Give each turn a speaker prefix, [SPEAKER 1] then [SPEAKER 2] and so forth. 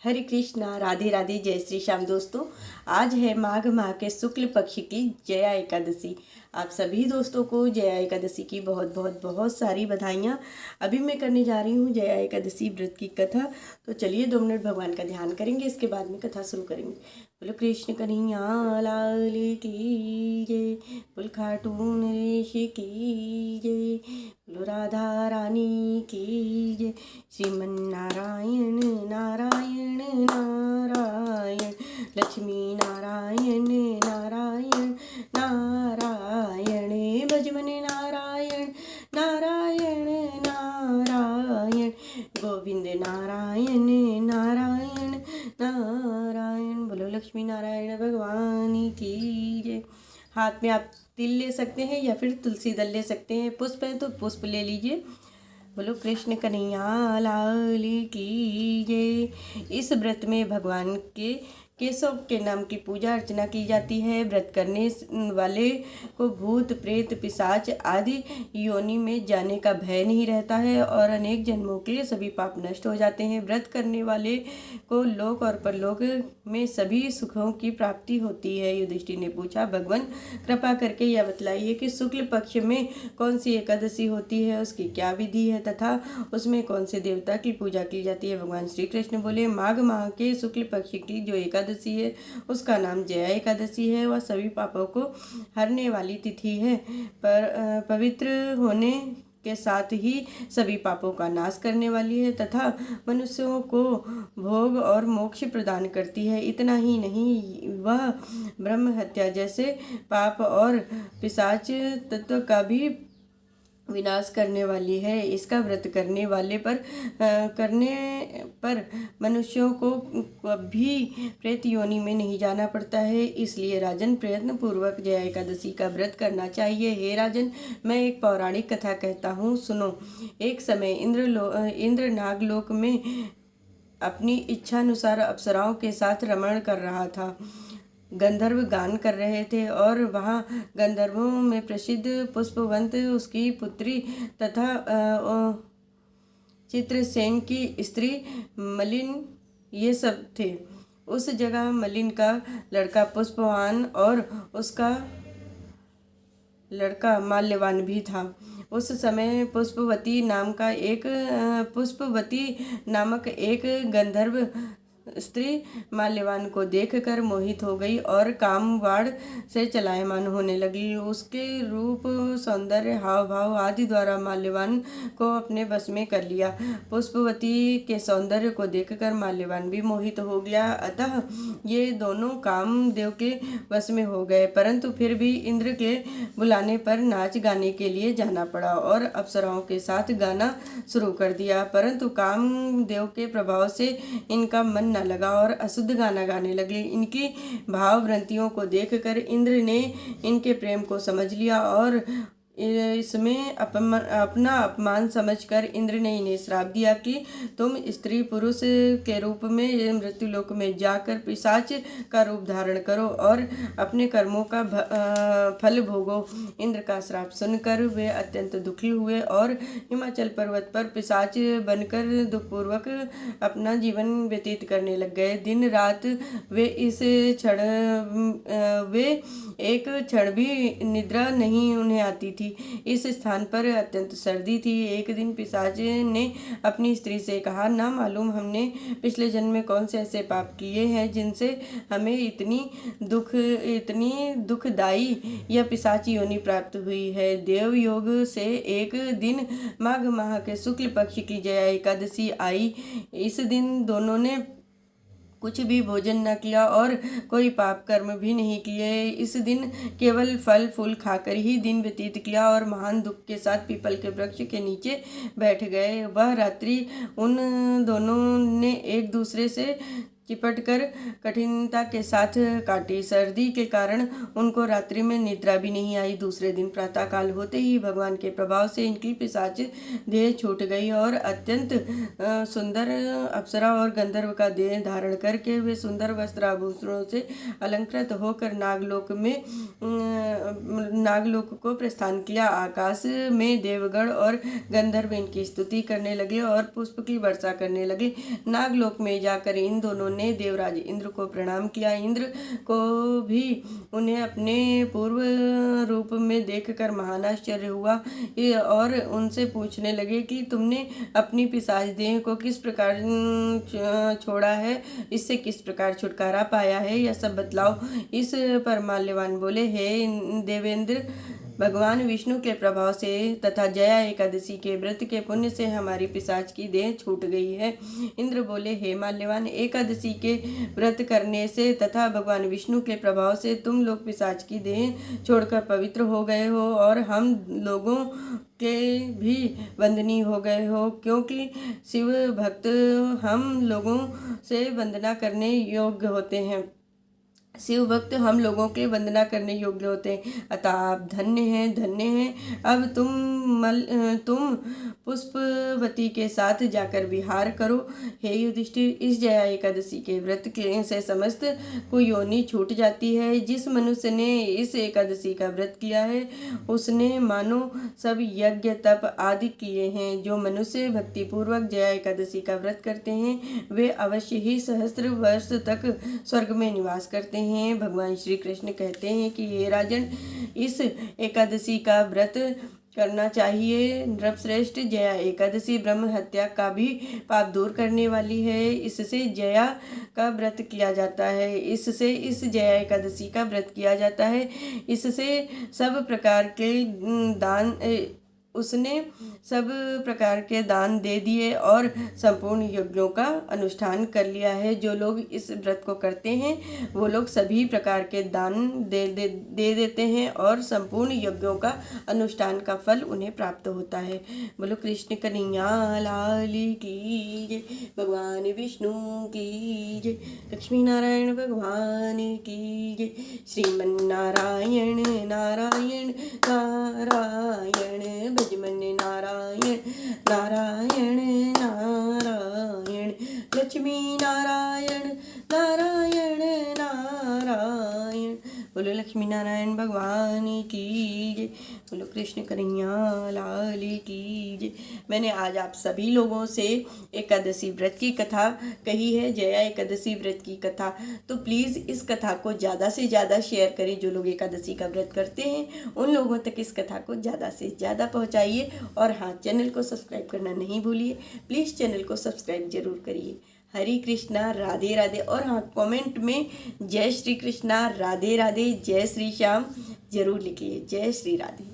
[SPEAKER 1] हरे कृष्णा, राधे राधे, जय श्री श्याम। दोस्तों, आज है माघ माह के शुक्ल पक्ष की जया एकादशी। आप सभी दोस्तों को जया एकादशी की बहुत बहुत बहुत सारी बधाइयाँ। अभी मैं करने जा रही हूँ जया एकादशी व्रत की कथा। तो चलिए 2 मिनट भगवान का ध्यान करेंगे, इसके बाद में कथा शुरू करेंगे। बोलो कृष्ण कन्हैया लाल की जय, बोल खाटू नरेश की जय, बोलो राधा रानी की जय। श्रीमन नारायण नारायण नारायण, लक्ष्मी नारायण नारायण नारायण, भजमन नारायण नारायण नारायण, गोविंद नारायण नारायण नारायण। बोलो लक्ष्मी नारायण भगवान की जय। हाथ में आप तिल ले सकते हैं या फिर तुलसी दल ले सकते हैं। पुष्प है तो पुष्प ले लीजिए। बोलो कृष्ण कन्हैया लाल की जय। इस व्रत में भगवान के केशव के नाम की पूजा अर्चना की जाती है। व्रत करने वाले को भूत प्रेत पिशाच आदि योनि में जाने का भय नहीं रहता है और अनेक जन्मों के लिए सभी पाप नष्ट हो जाते हैं। व्रत करने वाले को लोक और परलोक में सभी सुखों की प्राप्ति होती है। युधिष्ठिर ने पूछा, भगवान कृपा करके यह बतलाइए कि शुक्ल पक्ष में कौन सी एकादशी होती है, उसकी क्या विधि है तथा उसमें कौन से देवता की पूजा की जाती है। भगवान श्री कृष्ण बोले, माघ माह के शुक्ल पक्ष की जो एकादशी है उसका नाम जया एकादशी है। वह सभी पापों को हरने वाली तिथि है, पर पवित्र होने के साथ ही सभी पापों का नाश करने वाली है तथा मनुष्यों को भोग और मोक्ष प्रदान करती है। इतना ही नहीं, वह ब्रह्म हत्या जैसे पाप और पिशाच तत्व का भी विनाश करने वाली है। इसका व्रत करने पर मनुष्यों को कभी प्रेत योनि में नहीं जाना पड़ता है। इसलिए राजन प्रयत्न पूर्वक जया एकादशी का व्रत करना चाहिए। हे राजन, मैं एक पौराणिक कथा कहता हूँ, सुनो। एक समय इंद्र नागलोक में अपनी इच्छानुसार अप्सराओं के साथ रमण कर रहा था। गंधर्व गान कर रहे थे और वहाँ गंधर्वों में प्रसिद्ध पुष्पवंत, उसकी पुत्री तथा चित्रसेन की स्त्री मलिन, ये सब थे। उस जगह मलिन का लड़का पुष्पवान और उसका लड़का माल्यवान भी था। उस समय पुष्पवती नामक एक गंधर्व स्त्री माल्यवान को देखकर मोहित हो गई और कामवाड़ से चलायमान होने लगी। उसके रूप, सौंदर्य, हाव भाव आदि द्वारा माल्यवान को अपने बस में कर लिया। पुष्पवती के सौंदर्य को देखकर माल्यवान भी मोहित हो गया। अतः ये दोनों कामदेव के वश में हो गए, परंतु फिर भी इंद्र के बुलाने पर नाच गाने के लिए जाना पड़ा और अप्सराओं के साथ गाना शुरू कर दिया। परंतु कामदेव के प्रभाव से इनका मन न लगा और अशुद्ध गाना गाने लगे। इनकी भाववृत्तियों को देखकर इंद्र ने इनके प्रेम को समझ लिया और इसमें अपना अपमान समझकर इंद्र ने इन्हें श्राप दिया कि तुम स्त्री पुरुष के रूप में मृत्युलोक में जाकर पिशाच का रूप धारण करो और अपने कर्मों का फल भोगो। इंद्र का श्राप सुनकर वे अत्यंत दुखी हुए और हिमाचल पर्वत पर पिशाच बनकर दुखपूर्वक अपना जीवन व्यतीत करने लग गए। दिन रात वे एक क्षण भी निद्रा नहीं उन्हें आती थी। इस स्थान पर अत्यंत सर्दी थी। एक दिन पिशाच ने अपनी स्त्री से कहा, ना मालूम हमने पिछले जन्म में कौन से ऐसे पाप किए हैं जिनसे हमें इतनी दुखदायी या पिशाची योनि प्राप्त हुई है। देव योग से एक दिन माघ माह के शुक्ल पक्ष की जया एकादशी आई। इस दिन दोनों ने कुछ भी भोजन न किया और कोई पाप कर्म भी नहीं किए। इस दिन केवल फल फूल खाकर ही दिन व्यतीत किया और महान दुख के साथ पीपल के वृक्ष के नीचे बैठ गए। वह रात्रि उन दोनों ने एक दूसरे से चिपटकर कठिनता के साथ काटी। सर्दी के कारण उनको रात्रि में निद्रा भी नहीं आई। दूसरे दिन प्रातःकाल होते ही भगवान के प्रभाव से इनकी पिशाच देह छूट गई और अत्यंत सुंदर अप्सरा और गंधर्व का देह धारण करके वे सुंदर वस्त्र आभूषणों से अलंकृत होकर नागलोक को प्रस्थान किया। आकाश में देवगण और गंधर्व इनकी स्तुति करने लगे और पुष्प की वर्षा करने लगे। नागलोक में जाकर इन दोनों ने देवराज इंद्र को प्रणाम किया। इंद्र को भी उन्हें अपने पूर्व रूप में देखकर महान आश्चर्य हुआ और उनसे पूछने लगे कि तुमने अपनी पिशाच देह को किस प्रकार छोड़ा है, इससे किस प्रकार छुटकारा पाया है, यह सब बतलाओ। इस पर माल्यवान बोले, हे देवेंद्र, भगवान विष्णु के प्रभाव से तथा जया एकादशी के व्रत के पुण्य से हमारी पिशाच की देह छूट गई है। इंद्र बोले, हे माल्यवान, एकादशी के व्रत करने से तथा भगवान विष्णु के प्रभाव से तुम लोग पिशाच की देह छोड़कर पवित्र हो गए हो और हम लोगों के भी वंदनीय हो गए हो, क्योंकि शिव भक्त हम लोगों से वंदना करने योग्य होते हैं। शिव भक्त हम लोगों के वंदना करने योग्य होते हैं, अतः आप धन्य हैं, धन्य हैं। अब तुम पुष्पवती के साथ जाकर विहार करो। हे युधिष्ठिर, इस जया एकादशी के व्रत से समस्त कुयोनि छूट जाती है। जिस मनुष्य ने इस एकादशी का व्रत किया है उसने मानो सब यज्ञ तप आदि किए हैं। जो मनुष्य भक्ति पूर्वक जया एकादशी का व्रत करते हैं वे अवश्य ही सहस्त्र वर्ष तक स्वर्ग में निवास करते हैं। भगवान श्री कृष्ण कहते हैं कि हे राजन, इस एकादशी का व्रत करना चाहिए। नृपश्रेष्ठ, जया एकादशी ब्रह्म हत्या का भी पाप दूर करने वाली है। इससे जया का व्रत किया जाता है, इससे इस जया एकादशी का व्रत किया जाता है। इससे सब प्रकार के दान उसने सब प्रकार के दान दे दिए और संपूर्ण यज्ञों का अनुष्ठान कर लिया है। जो लोग इस व्रत को करते हैं वो लोग सभी प्रकार के दान दे देते हैं और संपूर्ण यज्ञों का अनुष्ठान का फल उन्हें प्राप्त होता है। बोलो कृष्ण कन्हैया लाल की जय, भगवान विष्णु की जय, लक्ष्मी नारायण भगवान की जय। श्रीमन नारायण नारायण नारायण, भजमन नारायण नारायण नारायण, लक्ष्मी नारायण नारायण नारायण। बोलो लक्ष्मी नारायण भगवान की जय, बोलो कृष्ण कन्हैया लाल की जय। मैंने आज आप सभी लोगों से एकादशी व्रत की कथा कही है, जया एकादशी व्रत की कथा। तो प्लीज़ इस कथा को ज़्यादा से ज़्यादा शेयर करें। जो लोग एकादशी का व्रत करते हैं उन लोगों तक इस कथा को ज़्यादा से ज़्यादा पहुँचाइए। और हाँ, चैनल को सब्सक्राइब करना नहीं भूलिए। प्लीज़ चैनल को सब्सक्राइब जरूर करिए। हरे कृष्णा, राधे राधे। और हाँ, कमेंट में जय श्री कृष्णा, राधे राधे, जय श्री श्याम जरूर लिखिए। जय श्री राधे।